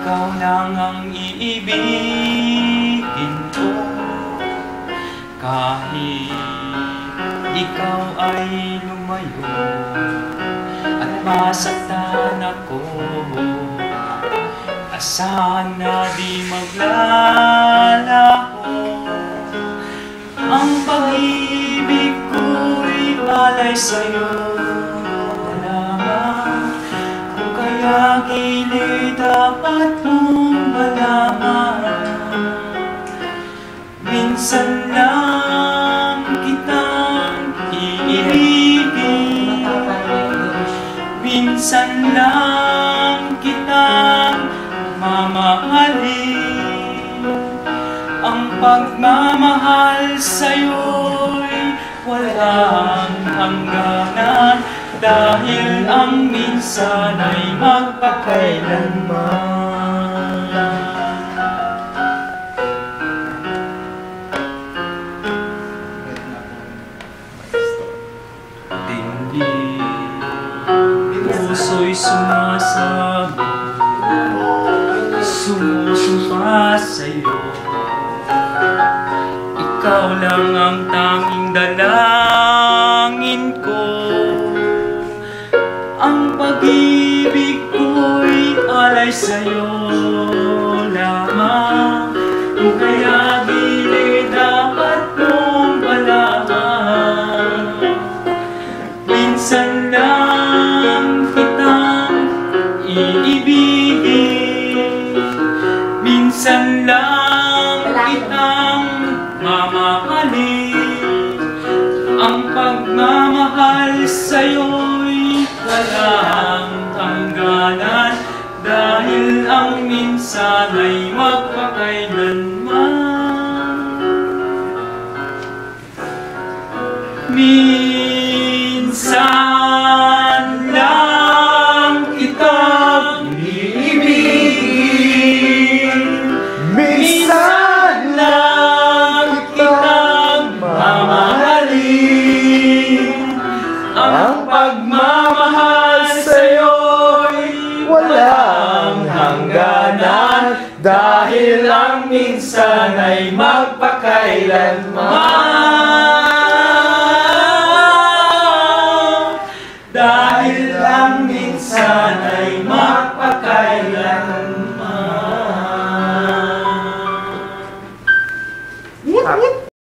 Ikaw lang ang iibigin ko, kahit ikaw ay lumayo at masaktan ako. Asahan na di maglalaho, ang pag-ibig ko'y alay sa'yo lamang. Kung kaya gilid dapat mong malaman, minsan lang kitang iibigin, minsan lang kitang mamahalin. Ang pagmamahal sa'yo'y walang hangganan, dahil ang minsan ay magpakailanman. Tingin, puso'y sumasabog, sumusumpa sa'yo. Ikaw lang ang tanging dalangin ko, ang pag-ibig ko'y alay sa'yo lamang. Kung kaya gilid dapat mong malaman, minsan lang kitang iibigin, minsan lang kitang mamahalin. Ang pagmamahal sa'yo'y walang hangganan, dahil ang minsan ay magpakailanman.